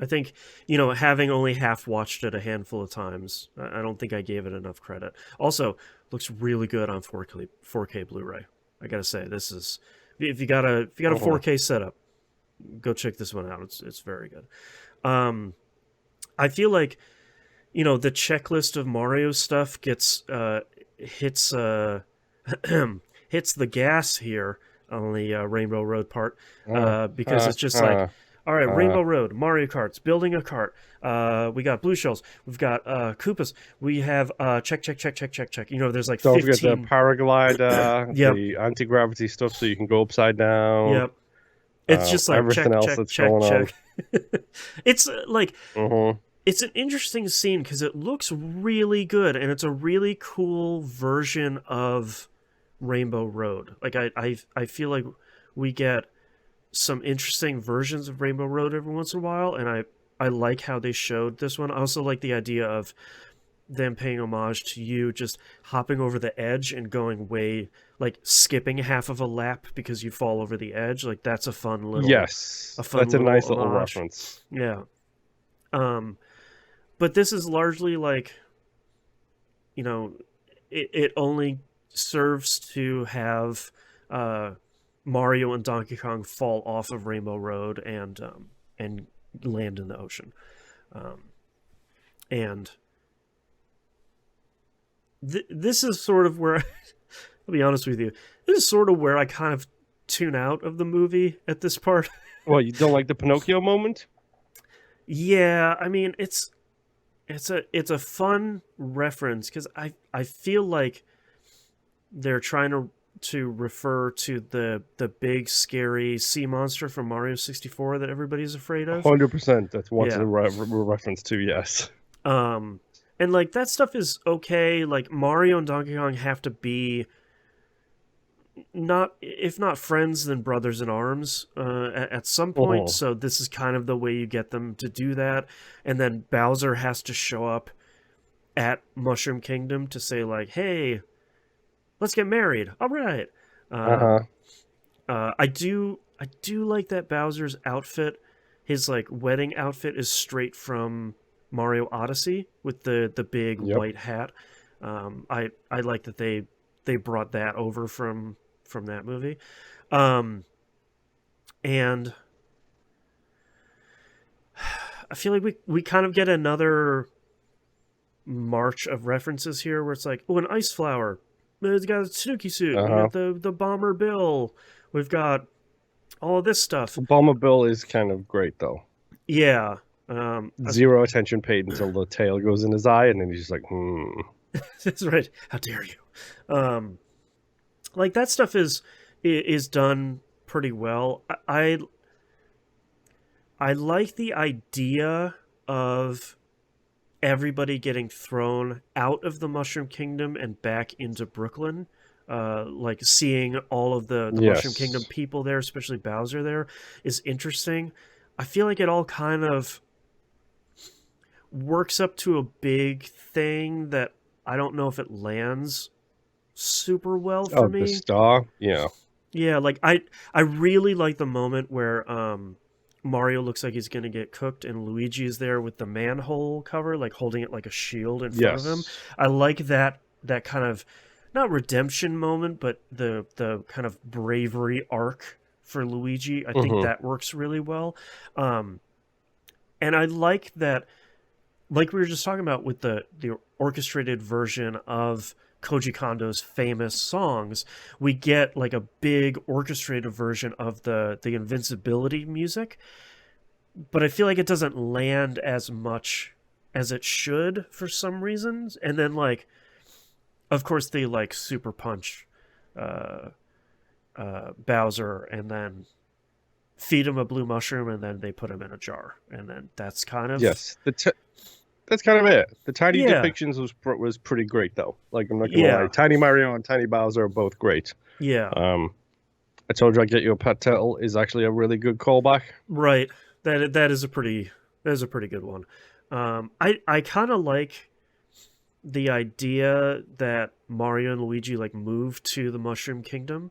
I think, having only half watched it a handful of times, I don't think I gave it enough credit. Also, looks really good on 4K Blu-ray. I gotta say, this is, if you got a 4K setup, go check this one out. It's very good. I feel like, the checklist of Mario stuff gets hits hits the gas here on the Rainbow Road part, because it's just like, All right, Uh, Rainbow Road, Mario Karts, building a cart. We got blue shells. We've got Koopas. We have check, check, check, check, check, check. You know, there's like don't forget the 15. paraglider, Yep, the anti-gravity stuff so you can go upside down. yep. It's just like Everything check, else check, that's check, going on. check. It's like Hmm. it's an interesting scene because it looks really good and it's a really cool version of Rainbow Road. Like I feel like we get some interesting versions of Rainbow Road every once in a while, and I like how they showed this one. I also like the idea of them paying homage to you just hopping over the edge and going way like skipping half of a lap because you fall over the edge. Like that's a Yes, fun that's a little nice little homage. reference. Yeah. Um but this is largely like, you know, it only serves to have uh Mario and Donkey Kong fall off of Rainbow Road and land in the ocean. Um and this is sort of where I'll be honest with you. This is sort of where I kind of tune out of the movie at this part. Well, you don't like the Pinocchio moment? Yeah, I mean it's a fun reference because I feel like they're trying to refer to the big scary sea monster from Mario 64 that everybody's afraid of. 100%. That's what it's Yeah. a reference to. Yes. Um and like that stuff is okay. Like Mario and Donkey Kong have to be not if not friends then brothers in arms at some point, Hmm. so this is kind of the way you get them to do that. And then Bowser has to show up at Mushroom Kingdom to say like, hey, let's get married, all right. Uh huh. I do like that Bowser's outfit, his like wedding outfit, is straight from Mario Odyssey with the big Yep. white hat. I like that they brought that over from that movie. Um, and I feel like we kind of get another march of references here where it's like, oh, an ice flower. It's got a Tanuki suit. Uh We huh. got the bomber Bill. We've got all of this stuff. Bomber Bill is kind of great though. Yeah. Zero attention paid until the tail goes in his eye, and then he's just like, hmm. That's right. How dare you? Like that stuff is done pretty well. I like the idea of everybody getting thrown out of the Mushroom Kingdom and back into Brooklyn. Like seeing all of the Mushroom Kingdom Yes. people there, especially Bowser there, is interesting. I feel like it all kind of works up to a big thing that I don't know if it lands super well for Oh, the me. star. Yeah. Yeah, like I really like the moment where Mario looks like he's gonna get cooked and Luigi is there with the manhole cover, like holding it like a shield in front of him. Yes. I like that kind of not redemption moment, but the kind of bravery arc for Luigi. I think Hmm. that works really well. Um and I like that, like we were just talking about with the orchestrated version of Koji Kondo's famous songs, we get like a big orchestrated version of the invincibility music, but I feel like it doesn't land as much as it should for some reasons. And then like of course they like super punch uh Bowser and then feed him a blue mushroom and then they put him in a jar and then that's kind of Yes. That's kind of it. The tiny yeah, depictions was pretty great though. Like I'm not gonna lie, yeah, Tiny Mario and Tiny Bowser are both great. yeah. Um, I told you I'd get you a pet turtle is actually a really good callback. Right. That is a pretty good one. I kind of like the idea that Mario and Luigi like move to the Mushroom Kingdom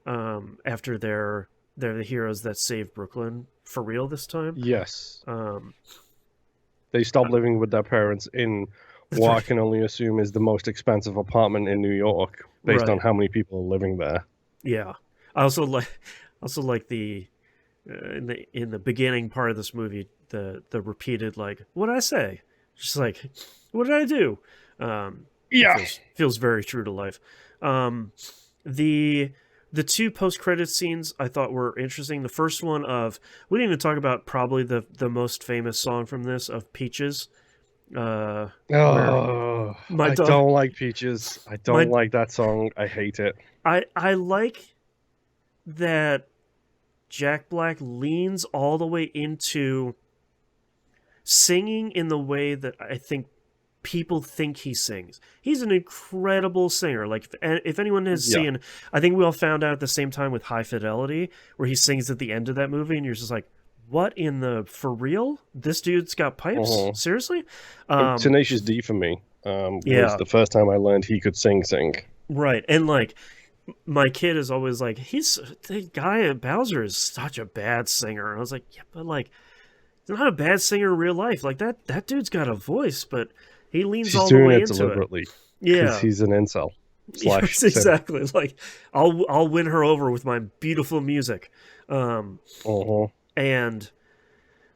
after they're the heroes that save Brooklyn for real this time. Yes, Um, they stop living with their parents in that's what I right. can only assume is the most expensive apartment in New York, based on Right. how many people are living there. Yeah. I also like the in the beginning part of this movie the repeated like what did I say? Just like what did I do? It Yeah. feels very true to life. Um, the the two post-credit scenes I thought were interesting. The first one of, we didn't even talk about probably the most famous song from this, of Peaches, where Oh, my I dog, don't like Peaches. I don't my like that song. I hate it. I like that Jack Black leans all the way into singing in the way that I think people think he sings. He's an incredible singer. Like, if anyone has Yeah. seen, I think we all found out at the same time with High Fidelity, where he sings at the end of that movie, and you're just like, what in the, for real? This dude's got pipes? Uh-huh. Seriously? Um, Tenacious D for me was yeah, the first time I learned he could sing. right. And like, my kid is always like, he's, the guy at Bowser is such a bad singer. And I was like, yeah, but like, he's not a bad singer in real life. Like, that dude's got a voice, but he leans She's all the doing way it into it. deliberately because Yeah. he's an incel slash Yes, exactly. Like, I'll win her over with my beautiful music. Uh-huh. And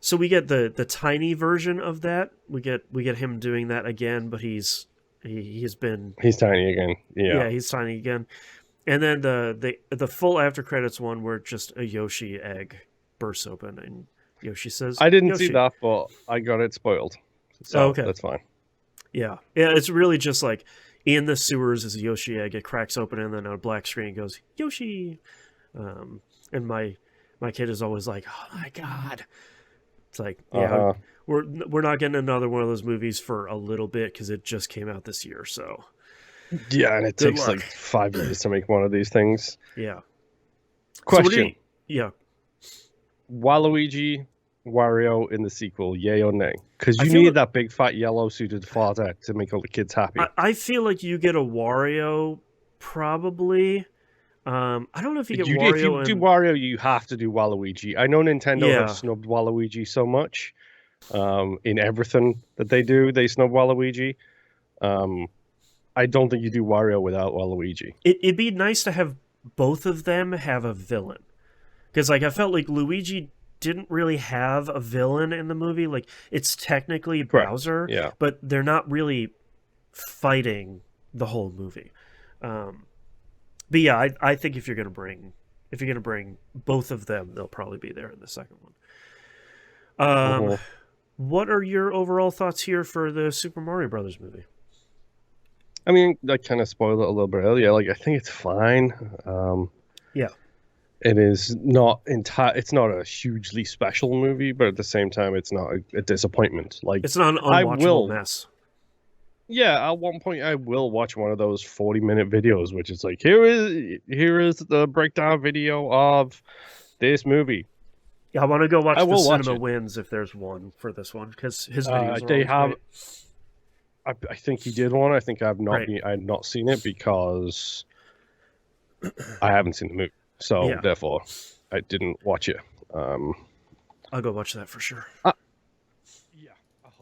so we get the tiny version of that. We get him doing that again, but he's been, He's tiny again. Yeah. he's tiny again. And then the full after credits one, where just a Yoshi egg bursts open and Yoshi says, I didn't Yoshi. see that, but I got it spoiled. So Oh, okay. that's fine. Yeah. It's really just like, in the sewers is a Yoshi egg. It cracks open, and then on a black screen goes Yoshi. And my kid is always like, "Oh my god!" It's like, yeah, Uh-huh. we're not getting another one of those movies for a little bit because it just came out this year. So Yeah, and it Good takes luck. like 5 years to make one of these things. yeah. Question. Yeah. Waluigi, Wario in the sequel, yay or nay? Because I you feel need like- that big fat yellow suited father to make all the kids happy. I feel like you get a Wario, probably. I don't know if you get If you Wario do and Wario, you have to do Waluigi. I know Nintendo Yeah. have snubbed Waluigi so much. In everything that they do, they snub Waluigi. I don't think you do Wario without Waluigi. it'd be nice to have both of them have a villain, because like I felt like Luigi didn't really have a villain in the movie. Like, it's technically Correct. Bowser, Yeah. but they're not really fighting the whole movie. But yeah, I think if you're gonna bring both of them, they'll probably be there in the second one. Mhm. What are your overall thoughts here for the Super Mario Brothers movie? I mean, I kind of spoiled it a little bit earlier. Like, I think it's fine. Yeah. It is not it's not a hugely special movie, but at the same time, it's not a disappointment. Like, It's not an I unwatchable will- mess. yeah, at one point I will watch one of those 40-minute videos, which is like, here is the breakdown video of this movie. Yeah, I want to go watch I the will watch Cinema it. Wins if there's one for this one, because his videos are They always have. great. I think he did one. I think I've not Right. I've not seen it because I haven't seen the movie, so Yeah. therefore I didn't watch it. I'll go watch that for sure.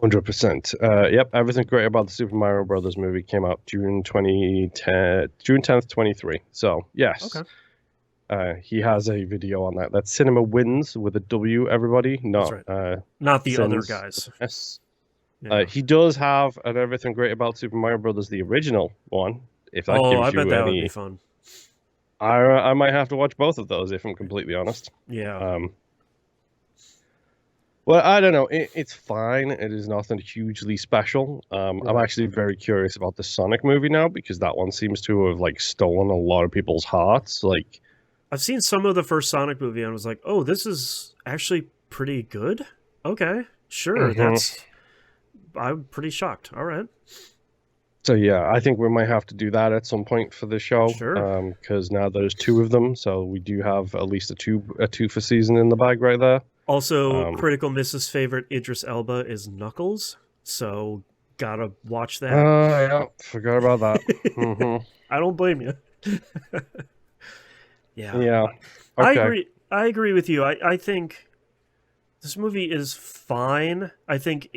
100%. Yep, everything great about the Super Mario Brothers movie came out June 10th, 23. So yes, Okay. he has a video on that. That's Cinema Wins with a W. Everybody, not That's Not the other Sins guys. with an S. Yeah. He does have an Everything Great About Super Mario Brothers, the original one. If that gives I bet you that would any, be fun. I might have to watch both of those if I'm completely honest. Yeah. Well, I don't know. It's fine. It is nothing hugely special. I'm actually very curious about the Sonic movie now because that one seems to have like stolen a lot of people's hearts. Like, I've seen some of the first Sonic movie and was like, oh, this is actually pretty good. Okay, sure. Mhm. I'm pretty shocked. All right. so yeah, I think we might have to do that at some point for the show. Sure. Because now there's two of them, so we do have at least a two for season in the bag right there. Also, Critical Miss's favorite Idris Elba is Knuckles, so gotta watch that. Yeah, forgot about that. Mhm. I don't blame you. Yeah. Yeah. I Okay. agree. I agree with you. I think this movie is fine. I think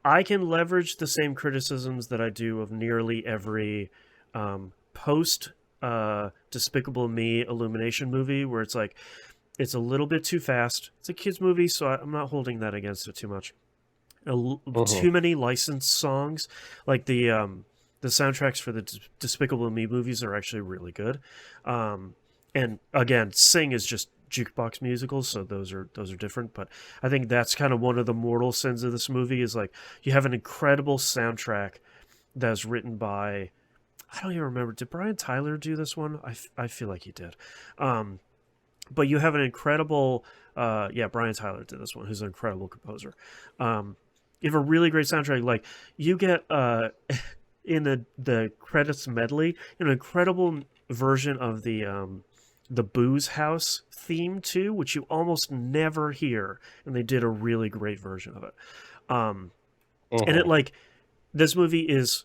I can leverage the same criticisms that I do of nearly every post Despicable Me Illumination movie, where it's like, it's a little bit too fast. It's a kids movie, so I'm not holding that against it too much. Too many licensed songs, like the the soundtracks for the Despicable Me movies are actually really good. And again, Sing is just jukebox musicals, so those are different. But I think that's kind of one of the mortal sins of this movie is like you have an incredible soundtrack that's written by, I don't even remember, did Brian Tyler do this one? I feel like he did. But you have an incredible, Brian Tyler did this one, who's an incredible composer. You have a really great soundtrack. Like you get in the credits medley, an incredible version of the Booze House theme too, which you almost never hear, and they did a really great version of it. And it like this movie is,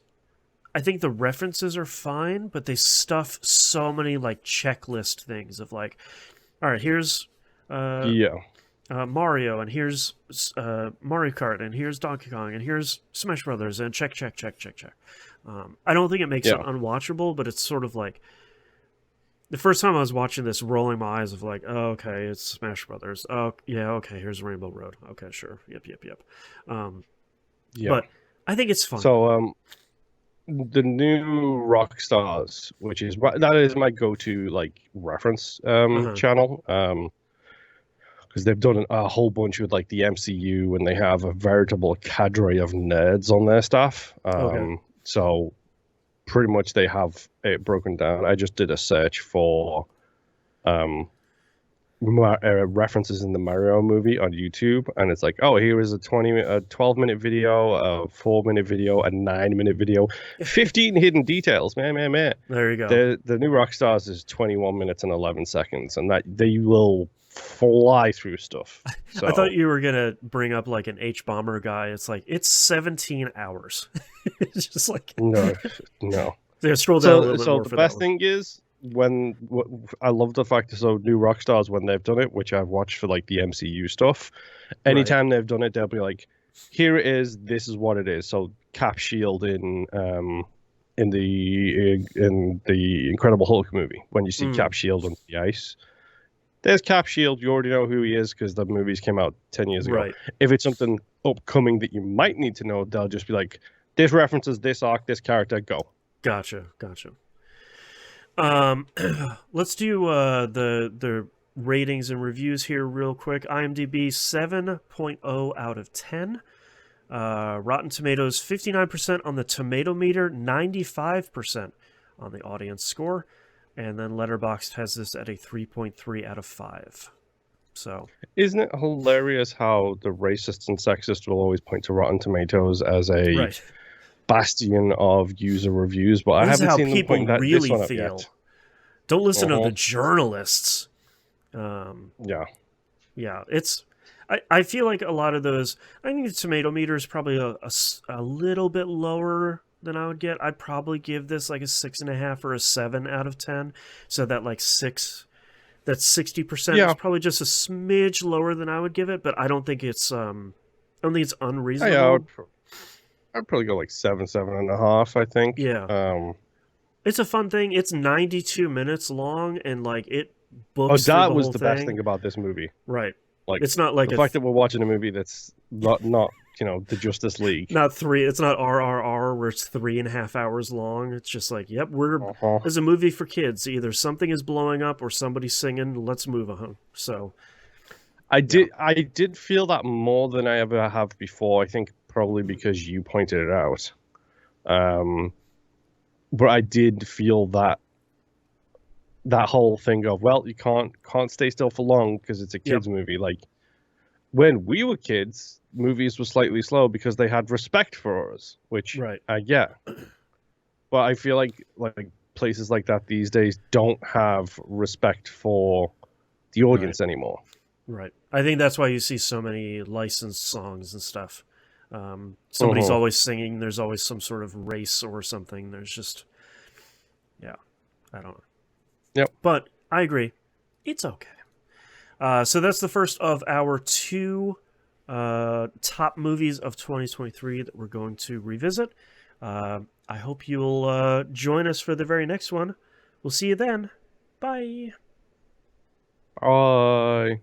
I think the references are fine, but they stuff so many like checklist things of like, all right, here's Mario, and here's Mario Kart, and here's Donkey Kong, and here's Smash Brothers, and check. I don't think it makes it unwatchable, but it's sort of like the first time I was watching this, rolling my eyes of like, oh, okay, it's Smash Brothers. Oh, yeah, okay, here's Rainbow Road. Okay, sure, yep. But I think it's fun. So, the new Rock Stars, that is my go-to like reference channel, because they've done a whole bunch with like the MCU, and they have a veritable cadre of nerds on their staff. So pretty much they have it broken down. I just did a search for references in the Mario movie on YouTube, and it's like, oh, here is a 12-minute video, a 4-minute video, a 9-minute video, 15 hidden details. Man. There you go. The new Rockstars is 21 minutes and 11 seconds, and that they will fly through stuff. So, I thought you were gonna bring up like an H-Bomber guy. It's like it's 17 hours. It's just like no. They scroll down a little bit more. So the best thing is, I love the fact that new Rockstars, when they've done it, which I've watched for like the MCU stuff, anytime they've done it, they'll be like, here it is, this is what it is. So Cap Shield in the Incredible Hulk movie, when you see Cap Shield on the ice, there's Cap Shield. You already know who he is because the movies came out 10 years ago. Right. If it's something upcoming that you might need to know, they'll just be like, this references this arc, this character, go. Gotcha. Let's do the ratings and reviews here real quick. IMDb 7.0 out of 10. Rotten Tomatoes 59% on the tomato meter, 95% on the audience score, and then Letterboxd has this at a 3.3 out of 5. So, isn't it hilarious how the racist and sexist will always point to Rotten Tomatoes as a bastion of user reviews, but I haven't seen them point that really this one feel. Up yet. Don't listen to the journalists. It's. I feel like a lot of those. I think the tomato meter is probably a little bit lower than I would get. I'd probably give this like a 6.5 or a 7 out of 10. So that like 6. That's 60%. Is probably just a smidge lower than I would give it, but I don't think it's. I don't think it's unreasonable. I'd probably go like 7.5. I think. Yeah. It's a fun thing. It's 92 minutes long, and like it books. Oh, that was the best thing about this movie. Right. Like it's not like the fact that we're watching a movie that's not the Justice League. Not 3. It's not RRR where it's 3.5 hours long. It's just like, yep, it's a movie for kids. Either something is blowing up or somebody's singing. Let's move on. So, I did feel that more than I ever have before. I think probably because you pointed it out. But I did feel that whole thing of, well, you can't stay still for long because it's a kids movie. Like when we were kids, movies were slightly slow because they had respect for us, which I get. But I feel like places like that these days don't have respect for the audience anymore. Right. I think that's why you see so many licensed songs and stuff. Somebody's always singing. There's always some sort of race or something. There's just, I don't know. Yep. But I agree. It's okay. So that's the first of our 2 top movies of 2023 that we're going to revisit. I hope you'll join us for the very next one. We'll see you then. Bye. Bye.